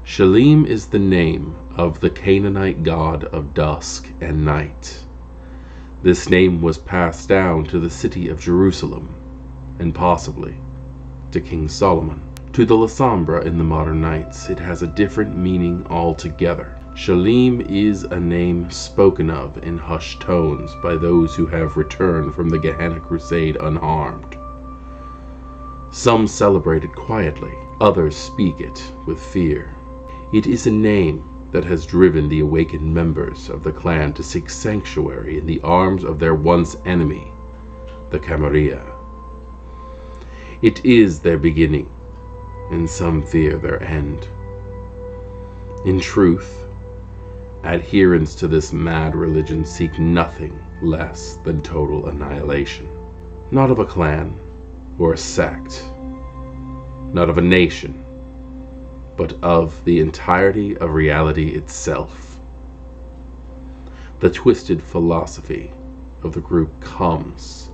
Shalim is the name of the Canaanite god of dusk and night. This name was passed down to the city of Jerusalem, and possibly to King Solomon. To the Lasombra in the modern nights, it has a different meaning altogether. Shalim is a name spoken of in hushed tones by those who have returned from the Gehenna Crusade unharmed. Some celebrate it quietly, others speak it with fear. It is a name that has driven the awakened members of the clan to seek sanctuary in the arms of their once enemy, the Camarilla. It is their beginning, and some fear their end. In truth, adherents to this mad religion seek nothing less than total annihilation. Not of a clan or a sect, not of a nation, but of the entirety of reality itself. The twisted philosophy of the group comes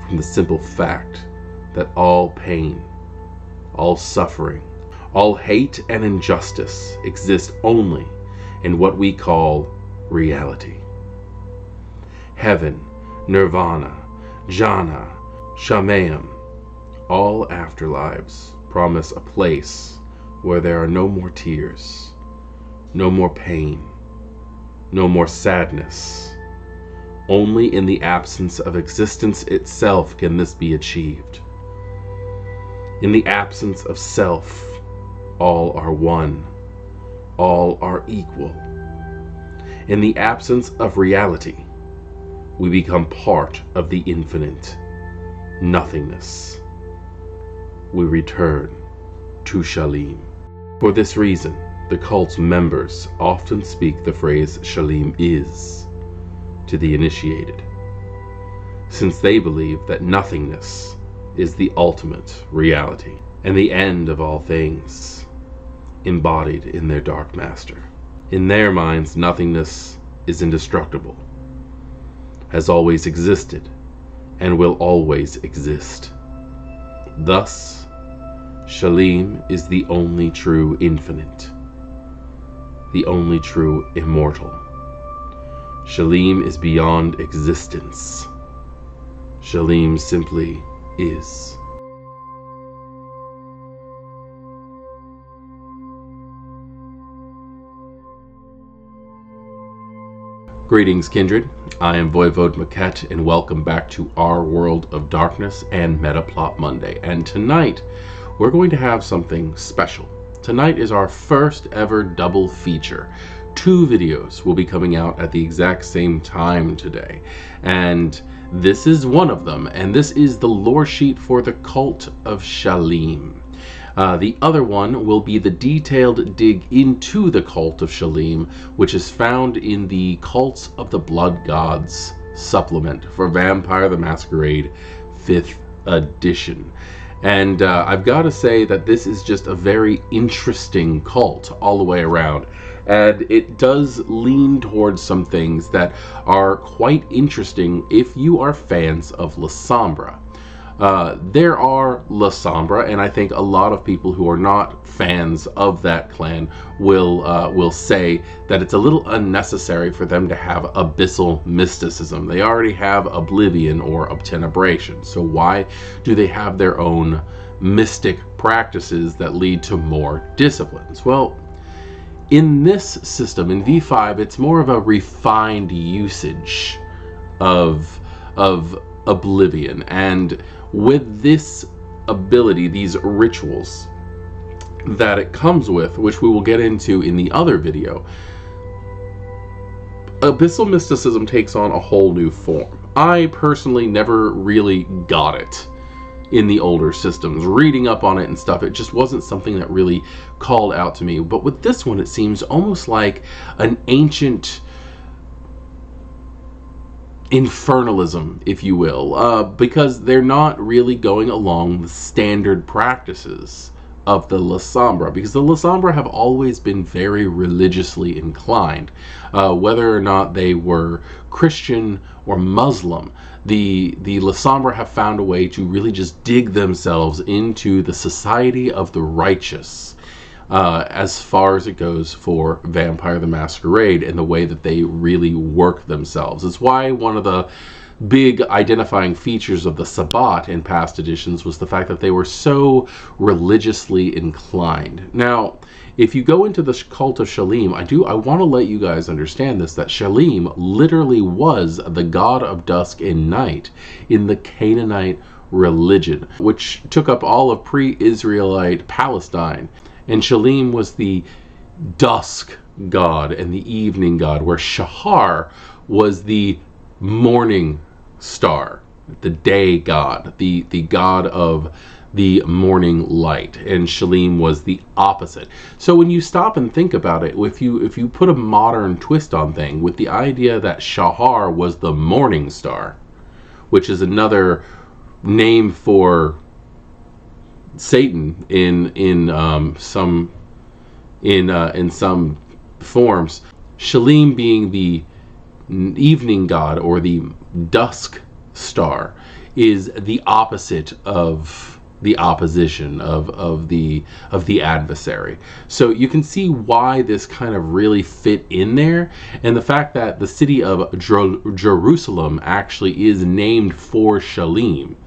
from the simple fact that all pain, all suffering, all hate and injustice exist only in what we call reality. Heaven, nirvana, jhana, shamayam, all afterlives promise a place where there are no more tears, no more pain, no more sadness. Only in the absence of existence itself can this be achieved. In the absence of self, all are one, all are equal. In the absence of reality, we become part of the infinite nothingness. We return to Shalim. For this reason, the cult's members often speak the phrase Shalim is to the initiated, since they believe that nothingness is the ultimate reality and the end of all things, embodied in their Dark Master. In their minds, nothingness is indestructible, has always existed, and will always exist. Thus, Shalim is the only true infinite, the only true immortal. Shalim is beyond existence. Shalim simply is. Greetings, Kindred. I am Voivode Maquette, and welcome back to our World of Darkness and Metaplot Monday. And tonight, we're going to have something special. Tonight is our first ever double feature. 2 videos will be coming out at the exact same time today. And this is one of them, and this is the lore sheet for the Cult of Shalim. The other one will be the detailed dig into the Cult of Shalim, which is found in the Cults of the Blood Gods supplement for Vampire the Masquerade 5th edition. And I've got to say that this is just a very interesting cult all the way around. And it does lean towards some things that are quite interesting if you are fans of Lasombra. There are Lasombra, and I think a lot of people who are not fans of that clan will say that it's a little unnecessary for them to have abyssal mysticism. They already have oblivion or obtenebration, so why do they have their own mystic practices that lead to more disciplines? Well, in this system, in V5, it's more of a refined usage of oblivion, and with this ability, these rituals that it comes with, which we will get into in the other video, abyssal mysticism takes on a whole new form. I personally never really got it in the older systems. Reading up on it and stuff, it just wasn't something that really called out to me. But with this one, it seems almost like an ancient infernalism, if you will, because they're not really going along the standard practices of the Lasombra, because the Lasombra have always been very religiously inclined, whether or not they were Christian or Muslim. The Lasombra have found a way to really just dig themselves into the society of the righteous, as far as it goes for Vampire the Masquerade and the way that they really work themselves. It's why one of the big identifying features of the Sabbat in past editions was the fact that they were so religiously inclined. Now, if you go into the Cult of Shalim, I want to let you guys understand this, that Shalim literally was the god of dusk and night in the Canaanite religion, which took up all of pre-Israelite Palestine. And Shalim was the dusk god and the evening god, where Shahar was the morning star, the day god, the god of the morning light, and Shalim was the opposite. So when you stop and think about it, if you put a modern twist on thing with the idea that Shahar was the morning star, which is another name for Satan in some forms, Shalim being the evening god or the dusk star is the opposite of the opposition of the adversary. So you can see why this kind of really fit in there, and the fact that the city of Jerusalem actually is named for Shalim.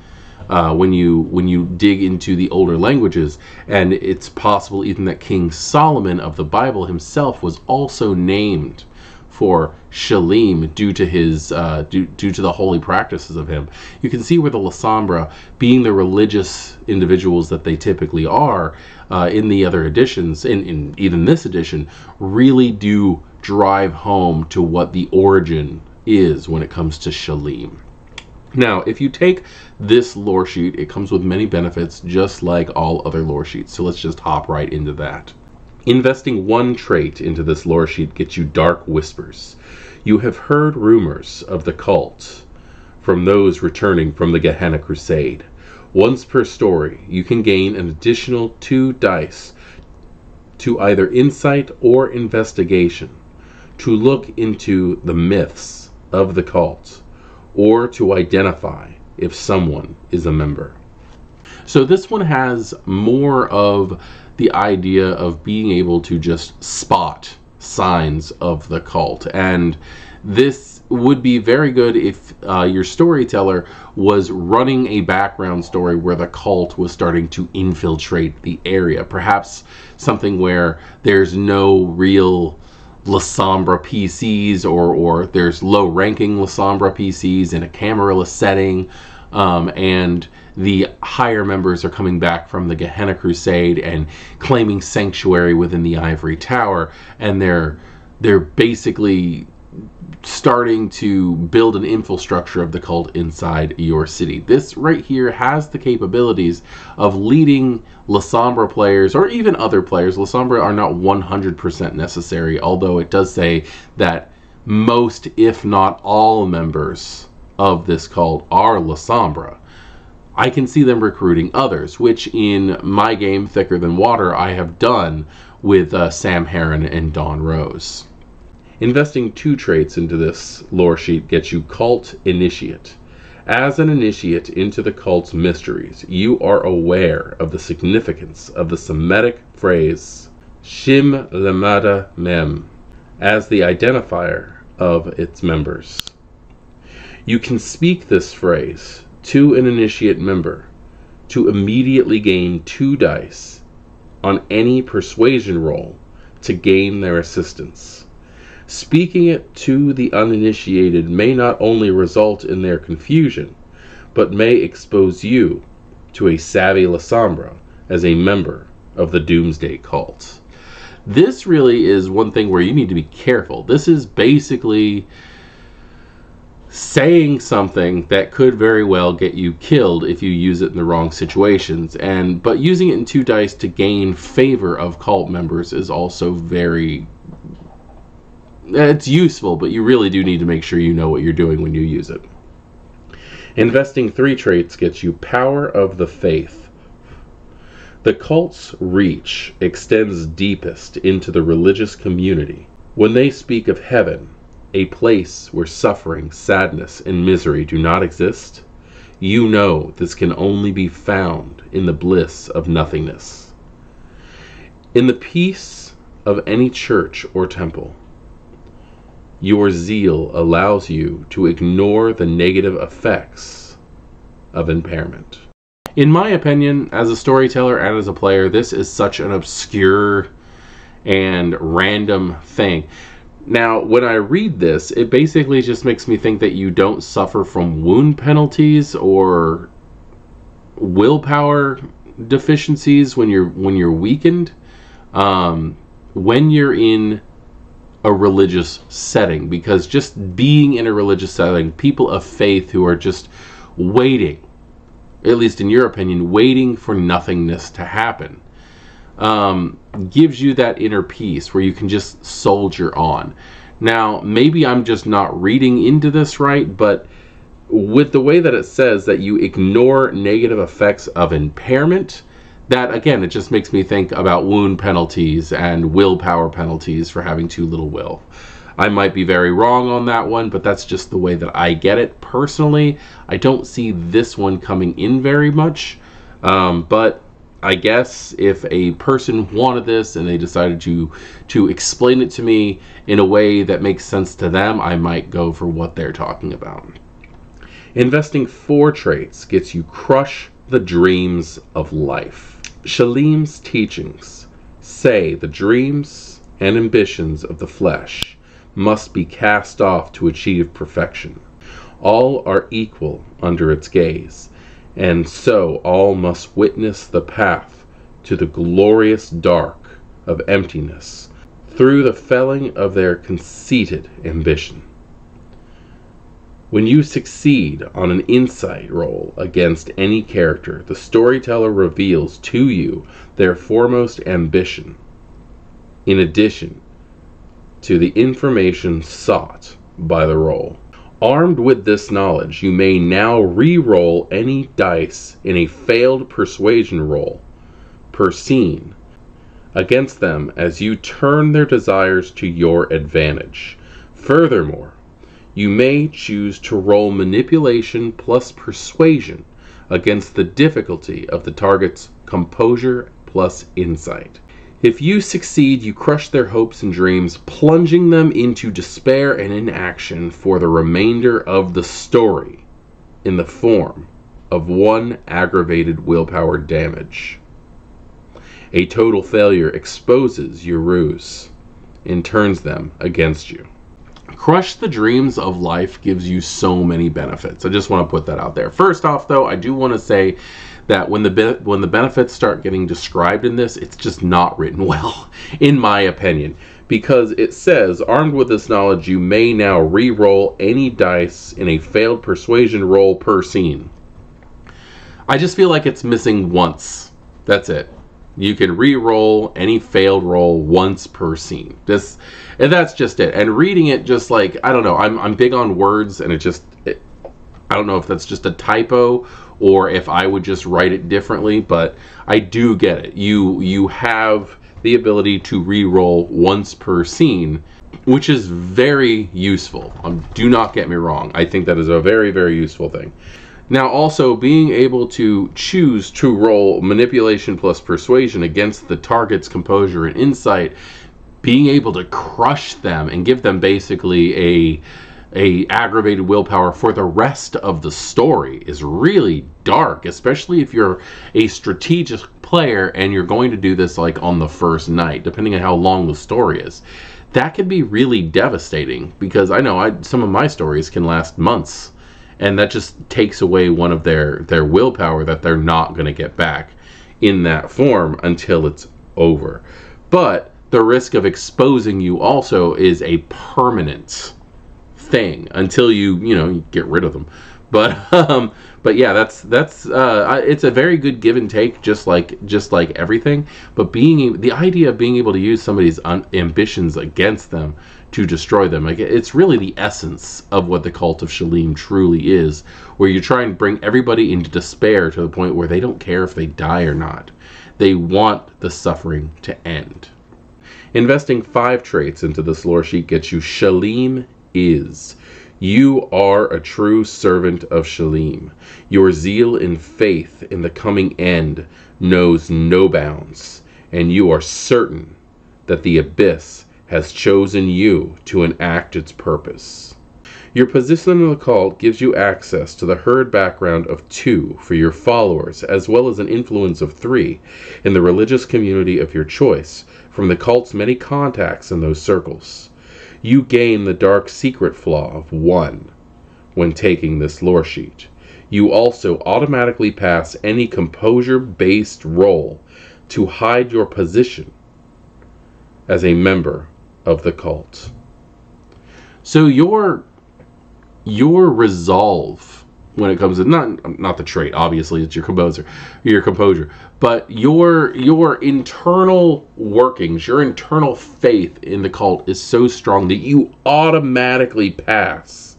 When you dig into the older languages, and it's possible even that King Solomon of the Bible himself was also named for Shalim due to his due to the holy practices of him. You can see where the Lasombra, being the religious individuals that they typically are in the other editions, in even this edition, really do drive home to what the origin is when it comes to Shalim. Now, if you take this lore sheet, it comes with many benefits, just like all other lore sheets. So let's just hop right into that. Investing one trait into this lore sheet gets you dark whispers. You have heard rumors of the cult from those returning from the Gehenna Crusade. Once per story, you can gain an additional 2 dice to either insight or investigation to look into the myths of the cult, or to identify if someone is a member. So this one has more of the idea of being able to just spot signs of the cult, and this would be very good if your storyteller was running a background story where the cult was starting to infiltrate the area. Perhaps something where there's no real Lasombra PCs, or there's low-ranking Lasombra PCs in a cameraless setting, and the higher members are coming back from the Gehenna Crusade and claiming sanctuary within the Ivory Tower, and they're basically starting to build an infrastructure of the cult inside your city. This right here has the capabilities of leading Lasombra players, or even other players. Lasombra are not 100% necessary, although it does say that most, if not all, members of this cult are Lasombra. I can see them recruiting others, which in my game, Thicker Than Water, I have done with Sam Heron and Dawn Rose. Investing 2 traits into this lore sheet gets you Cult Initiate. As an initiate into the cult's mysteries, you are aware of the significance of the Semitic phrase Shim Lamada Mem as the identifier of its members. You can speak this phrase to an initiate member to immediately gain 2 dice on any persuasion roll to gain their assistance. Speaking it to the uninitiated may not only result in their confusion, but may expose you to a savvy Lasombra as a member of the Doomsday Cult. This really is one thing where you need to be careful. This is basically saying something that could very well get you killed if you use it in the wrong situations, but using it in 2 dice to gain favor of cult members is also very... it's useful, but you really do need to make sure you know what you're doing when you use it. Investing 3 traits gets you Power of the Faith. The cult's reach extends deepest into the religious community. When they speak of heaven, a place where suffering, sadness, and misery do not exist, you know this can only be found in the bliss of nothingness. In the peace of any church or temple, your zeal allows you to ignore the negative effects of impairment. In my opinion, as a storyteller and as a player, this is such an obscure and random thing. Now, when I read this, it basically just makes me think that you don't suffer from wound penalties or willpower deficiencies when you're weakened, when you're in a religious setting, because just being in a religious setting, people of faith who are just waiting, at least in your opinion, waiting for nothingness to happen, gives you that inner peace where you can just soldier on. Now, maybe I'm just not reading into this right, but with the way that it says that you ignore negative effects of impairment, that again, it just makes me think about wound penalties and willpower penalties for having too little will. I might be very wrong on that one, but that's just the way that I get it. Personally, I don't see this one coming in very much, but I guess if a person wanted this and they decided to explain it to me in a way that makes sense to them, I might go for what they're talking about. Investing 4 traits gets you crush the dreams of life. Shalim's teachings say the dreams and ambitions of the flesh must be cast off to achieve perfection. All are equal under its gaze, and so all must witness the path to the glorious dark of emptiness through the felling of their conceited ambition. When you succeed on an insight roll against any character, the storyteller reveals to you their foremost ambition, in addition to the information sought by the roll. Armed with this knowledge, you may now re-roll any dice in a failed persuasion roll per scene against them as you turn their desires to your advantage. Furthermore, you may choose to roll manipulation plus persuasion against the difficulty of the target's composure plus insight. If you succeed, you crush their hopes and dreams, plunging them into despair and inaction for the remainder of the story in the form of 1 aggravated willpower damage. A total failure exposes your ruse and turns them against you. Crush the dreams of life gives you so many benefits. I just want to put that out there. First off, though, I do want to say that when the benefits start getting described in this, it's just not written well, in my opinion, because it says, armed with this knowledge, you may now re-roll any dice in a failed persuasion roll per scene. I just feel like it's missing once. That's it. You can re-roll any failed roll once per scene. And that's just it. And reading it, just like, I don't know, I'm big on words, and I don't know if that's just a typo or if I would just write it differently, but I do get it. You have the ability to re-roll once per scene, which is very useful. Do not get me wrong. I think that is a very, very useful thing. Now, also, being able to choose to roll manipulation plus persuasion against the target's composure and insight, being able to crush them and give them basically a aggravated willpower for the rest of the story is really dark, especially if you're a strategic player and you're going to do this like on the first night, depending on how long the story is. That can be really devastating, because I know some of my stories can last months. And that just takes away one of their willpower that they're not going to get back in that form until it's over. But the risk of exposing you also is a permanent thing until you get rid of them. But yeah, that's it's a very good give and take, just like everything. But the idea of being able to use somebody's ambitions against them to destroy them, like, it's really the essence of what the Cult of Shalim truly is, where you try and bring everybody into despair to the point where they don't care if they die or not. They want the suffering to end. Investing 5 traits into this lore sheet gets you Shalim is. You are a true servant of Shalim. Your zeal in faith in the coming end knows no bounds, and you are certain that the abyss has chosen you to enact its purpose. Your position in the cult gives you access to the herd background of 2 for your followers, as well as an influence of 3 in the religious community of your choice from the cult's many contacts in those circles. You gain the dark secret flaw of 1 when taking this lore sheet. You also automatically pass any composure-based roll to hide your position as a member of the cult. So your resolve when it comes to not the trait, obviously it's your composure, but your internal workings, your internal faith in the cult is so strong that you automatically pass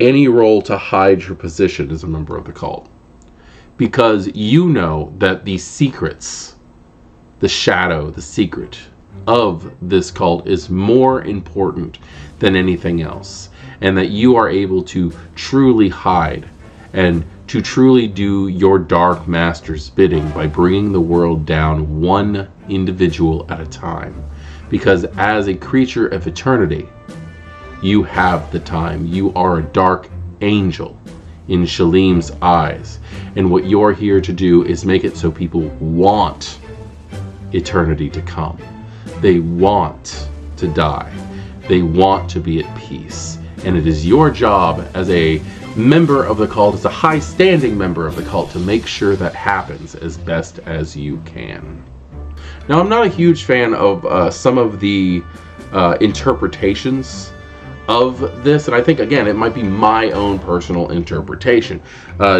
any role to hide your position as a member of the cult, because you know that the secrets, the shadow, the secret of this cult is more important than anything else, and that you are able to truly hide and to truly do your dark master's bidding by bringing the world down one individual at a time. Because as a creature of eternity, you have the time. You are a dark angel in Shalim's eyes, and what you're here to do is make it so people want eternity to come. They want to die. They want to be at peace. And it is your job as a member of the cult, as a high-standing member of the cult, to make sure that happens as best as you can. Now, I'm not a huge fan of some of the interpretations of this, and I think, again, it might be my own personal interpretation,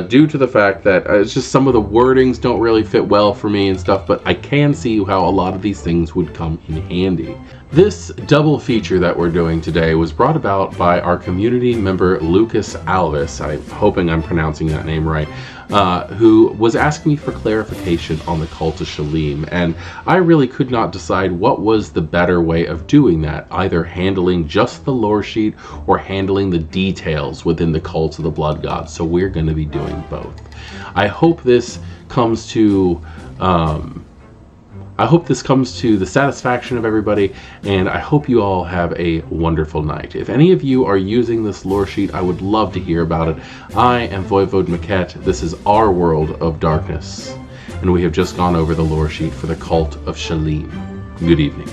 due to the fact that it's just some of the wordings don't really fit well for me and stuff, but I can see how a lot of these things would come in handy. This double feature that we're doing today was brought about by our community member Lucas Alves, I'm hoping I'm pronouncing that name right, who was asking me for clarification on the Cult of Shalim, and I really could not decide what was the better way of doing that, either handling just the lore sheet or handling the details within the Cult of the Blood Gods. So we're going to be doing both. I hope this comes to the satisfaction of everybody, and I hope you all have a wonderful night. If any of you are using this lore sheet, I would love to hear about it. I am Voivode Maquette. This is our world of darkness, and we have just gone over the lore sheet for the Cult of Shalim. Good evening.